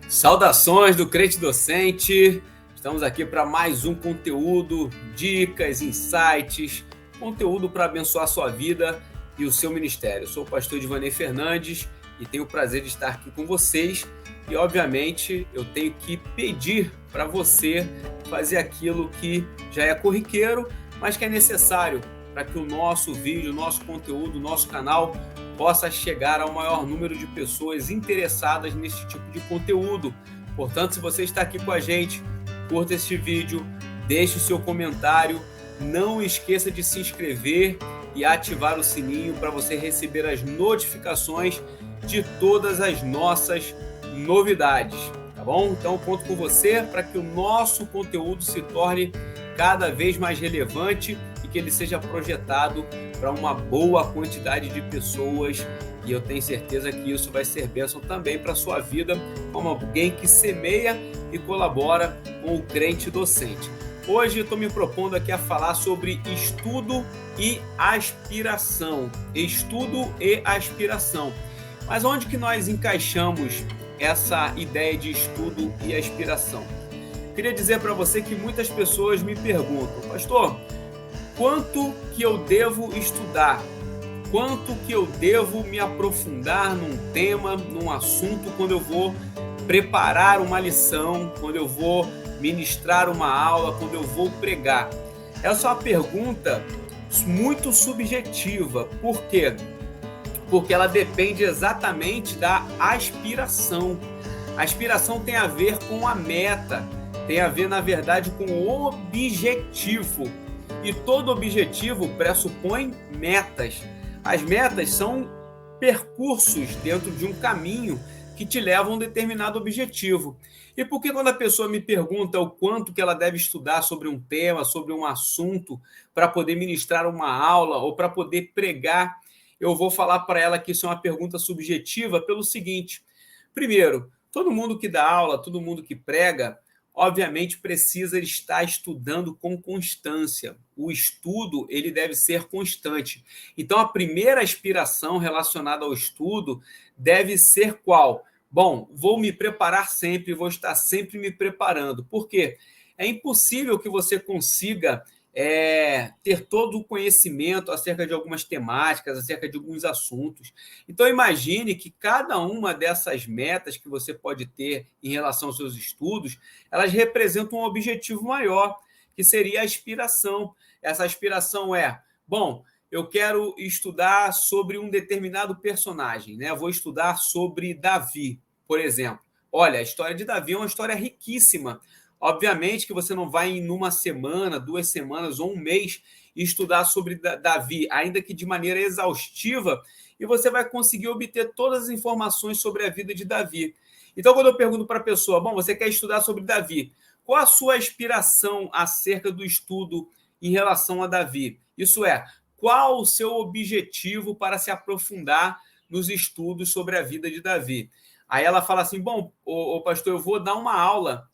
Saudações do Crente Docente, estamos aqui para mais um conteúdo, dicas, insights, conteúdo para abençoar a sua vida e o seu ministério. Eu sou o pastor Divanei Fernandes e tenho o prazer de estar aqui com vocês e, obviamente, eu tenho que pedir para você fazer aquilo que já é corriqueiro, mas que é necessário para que o nosso vídeo, o nosso conteúdo, o nosso canal possa chegar ao maior número de pessoas interessadas nesse tipo de conteúdo. Portanto, se você está aqui com a gente, curta este vídeo, deixe o seu comentário, não esqueça de se inscrever e ativar o sininho para você receber as notificações de todas as nossas novidades, tá bom? Então, conto com você para que o nosso conteúdo se torne cada vez mais relevante e que ele seja projetado para uma boa quantidade de pessoas, e eu tenho certeza que isso vai ser bênção também para a sua vida, como alguém que semeia e colabora com o Crente Docente. Hoje eu estou me propondo aqui a falar sobre estudo e aspiração. Estudo e aspiração. Mas onde que nós encaixamos essa ideia de estudo e aspiração? Queria dizer para você que muitas pessoas me perguntam, pastor, quanto que eu devo estudar? Quanto que eu devo me aprofundar num tema, num assunto, quando eu vou preparar uma lição, quando eu vou ministrar uma aula, quando eu vou pregar? Essa é uma pergunta muito subjetiva. Por quê? Porque ela depende exatamente da aspiração. A aspiração tem a ver com a meta, tem a ver, na verdade, com o objetivo. E todo objetivo pressupõe metas. As metas são percursos dentro de um caminho que te levam a um determinado objetivo. E por que quando a pessoa me pergunta o quanto que ela deve estudar sobre um tema, sobre um assunto, para poder ministrar uma aula ou para poder pregar, eu vou falar para ela que isso é uma pergunta subjetiva pelo seguinte: primeiro, todo mundo que dá aula, todo mundo que prega, obviamente precisa estar estudando com constância. O estudo, ele deve ser constante. Então, a primeira aspiração relacionada ao estudo deve ser qual? Bom, vou me preparar sempre, vou estar sempre me preparando. Por quê? É impossível que você consiga ter todo o conhecimento acerca de algumas temáticas, acerca de alguns assuntos. Então, imagine que cada uma dessas metas que você pode ter em relação aos seus estudos, elas representam um objetivo maior, que seria a aspiração. Essa aspiração é, bom, eu quero estudar sobre um determinado personagem, né? Eu vou estudar sobre Davi, por exemplo. Olha, a história de Davi é uma história riquíssima. Obviamente que você não vai em uma semana, 2 semanas ou um mês estudar sobre Davi, ainda que de maneira exaustiva, e você vai conseguir obter todas as informações sobre a vida de Davi. Então, quando eu pergunto para a pessoa, bom, você quer estudar sobre Davi, qual a sua aspiração acerca do estudo em relação a Davi? Isso é, qual o seu objetivo para se aprofundar nos estudos sobre a vida de Davi? Aí ela fala assim, bom, pastor, eu vou dar uma aula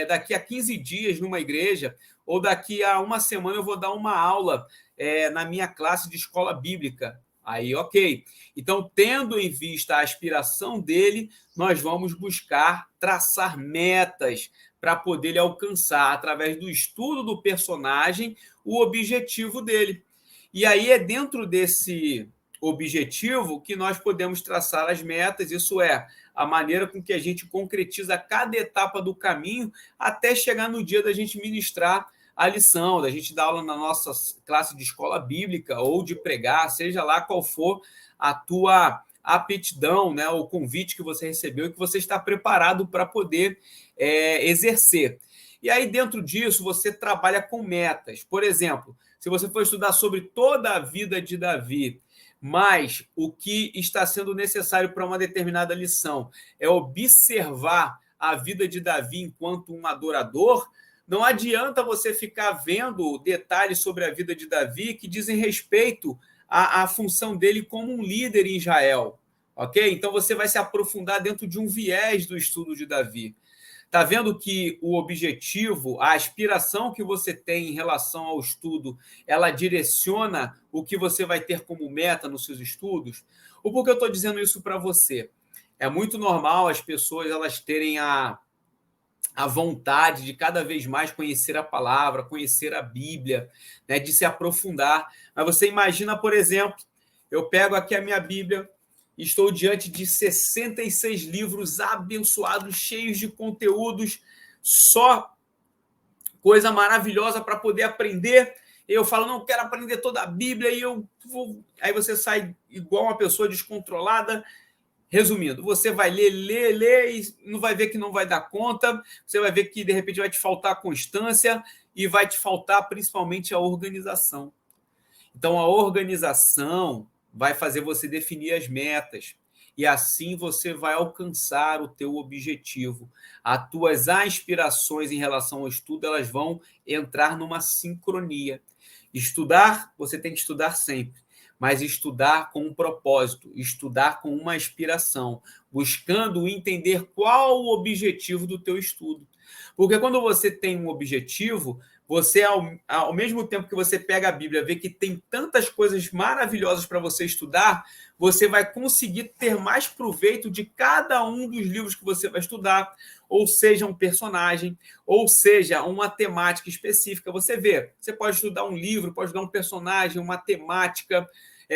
daqui a 15 dias numa igreja, ou daqui a uma semana eu vou dar uma aula na minha classe de escola bíblica. Aí, ok. Então, tendo em vista a aspiração dele, nós vamos buscar traçar metas para poder ele alcançar, através do estudo do personagem, o objetivo dele. E aí é dentro desse objetivo que nós podemos traçar as metas, isso é, a maneira com que a gente concretiza cada etapa do caminho até chegar no dia da gente ministrar a lição, da gente dar aula na nossa classe de escola bíblica ou de pregar, seja lá qual for a tua aptidão, né, o convite que você recebeu e que você está preparado para poder exercer. E aí, dentro disso, você trabalha com metas. Por exemplo, se você for estudar sobre toda a vida de Davi, mas o que está sendo necessário para uma determinada lição é observar a vida de Davi enquanto um adorador, não adianta você ficar vendo detalhes sobre a vida de Davi que dizem respeito à função dele como um líder em Israel, ok? Então você vai se aprofundar dentro de um viés do estudo de Davi. Está vendo que o objetivo, a aspiração que você tem em relação ao estudo, ela direciona o que você vai ter como meta nos seus estudos? Ou por que eu estou dizendo isso para você? É muito normal as pessoas elas terem a vontade de cada vez mais conhecer a palavra, conhecer a Bíblia, né, de se aprofundar. Mas você imagina, por exemplo, eu pego aqui a minha Bíblia, estou diante de 66 livros abençoados, cheios de conteúdos, só coisa maravilhosa para poder aprender. Eu falo, não quero aprender toda a Bíblia, e eu vou. Aí você sai igual uma pessoa descontrolada. Resumindo, você vai ler e não vai ver que não vai dar conta, você vai ver que de repente vai te faltar a constância e vai te faltar principalmente a organização. Então, a organização vai fazer você definir as metas e assim você vai alcançar o teu objetivo. As tuas aspirações em relação ao estudo, elas vão entrar numa sincronia. Estudar, você tem que estudar sempre, mas estudar com um propósito, estudar com uma aspiração, buscando entender qual o objetivo do teu estudo. Porque quando você tem um objetivo, você, ao mesmo tempo que você pega a Bíblia, vê que tem tantas coisas maravilhosas para você estudar, você vai conseguir ter mais proveito de cada um dos livros que você vai estudar, ou seja, um personagem, ou seja, uma temática específica. Você vê, você pode estudar um livro, pode estudar um personagem, uma temática,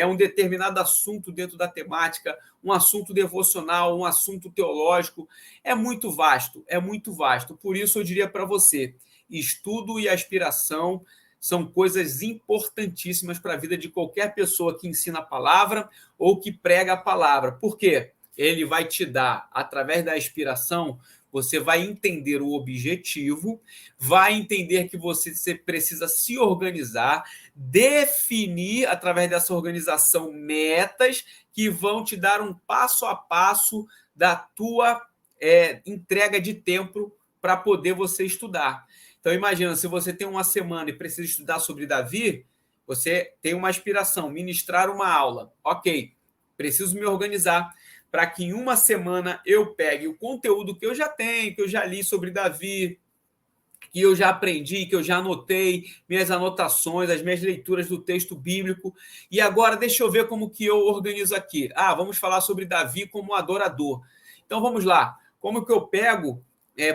um determinado assunto dentro da temática, um assunto devocional, um assunto teológico. É muito vasto, é muito vasto. Por isso eu diria para você, estudo e aspiração são coisas importantíssimas para a vida de qualquer pessoa que ensina a palavra ou que prega a palavra. Por quê? Ele vai te dar, através da aspiração, você vai entender o objetivo, vai entender que você precisa se organizar, definir, através dessa organização, metas que vão te dar um passo a passo da tua entrega de tempo para poder você estudar. Então, imagina, se você tem uma semana e precisa estudar sobre Davi, você tem uma aspiração, ministrar uma aula. Ok, preciso me organizar para que em uma semana eu pegue o conteúdo que eu já tenho, que eu já li sobre Davi, que eu já aprendi, que eu já anotei, minhas anotações, as minhas leituras do texto bíblico. E agora deixa eu ver como que eu organizo aqui. Vamos falar sobre Davi como adorador. Então vamos lá. Como que eu pego,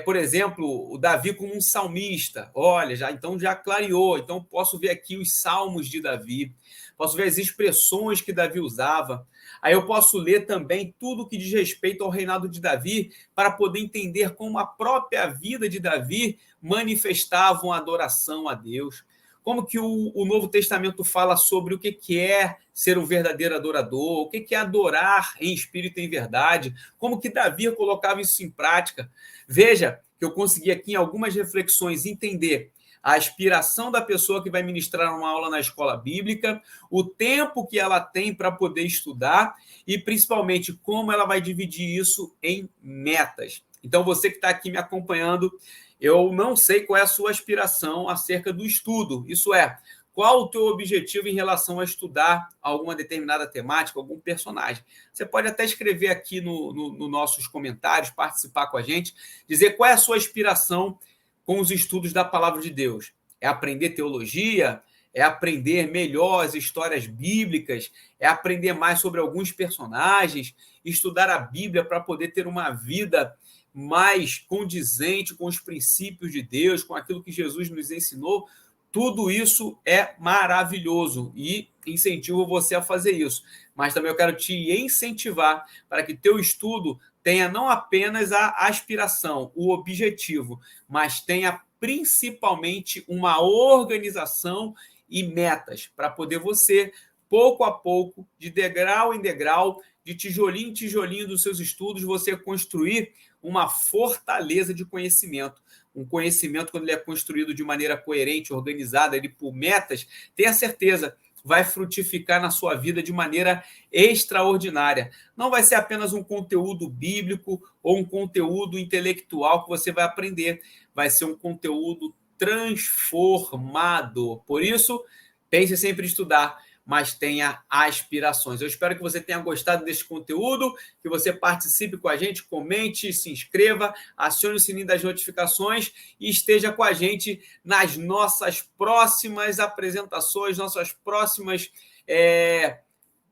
por exemplo, o Davi como um salmista? Olha, então já clareou. Então posso ver aqui os salmos de Davi, posso ver as expressões que Davi usava. Aí eu posso ler também tudo que diz respeito ao reinado de Davi para poder entender como a própria vida de Davi manifestava uma adoração a Deus. Como que o Novo Testamento fala sobre o que é ser um verdadeiro adorador, o que é adorar em espírito e em verdade, como que Davi colocava isso em prática. Veja que eu consegui aqui em algumas reflexões entender a aspiração da pessoa que vai ministrar uma aula na escola bíblica, o tempo que ela tem para poder estudar e, principalmente, como ela vai dividir isso em metas. Então, você que está aqui me acompanhando, eu não sei qual é a sua aspiração acerca do estudo. Isso é, qual o teu objetivo em relação a estudar alguma determinada temática, algum personagem. Você pode até escrever aqui nos nossos comentários, participar com a gente, dizer qual é a sua aspiração com os estudos da palavra de Deus. É aprender teologia, é aprender melhor as histórias bíblicas, é aprender mais sobre alguns personagens, estudar a Bíblia para poder ter uma vida mais condizente com os princípios de Deus, com aquilo que Jesus nos ensinou. Tudo isso é maravilhoso e incentivo você a fazer isso. Mas também eu quero te incentivar para que teu estudo tenha não apenas a aspiração, o objetivo, mas tenha principalmente uma organização e metas para poder você, pouco a pouco, de degrau em degrau, de tijolinho em tijolinho dos seus estudos, você construir uma fortaleza de conhecimento. Um conhecimento, quando ele é construído de maneira coerente, organizada, ele por metas, tenha certeza, vai frutificar na sua vida de maneira extraordinária. Não vai ser apenas um conteúdo bíblico ou um conteúdo intelectual que você vai aprender, vai ser um conteúdo transformador. Por isso, pense sempre em estudar, mas tenha aspirações. Eu espero que você tenha gostado desse conteúdo, que você participe com a gente, comente, se inscreva, acione o sininho das notificações e esteja com a gente nas nossas próximas apresentações, nossas próximas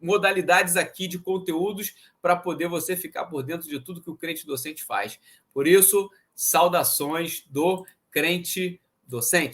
modalidades aqui de conteúdos para poder você ficar por dentro de tudo que o Crente Docente faz. Por isso, saudações do Crente Docente.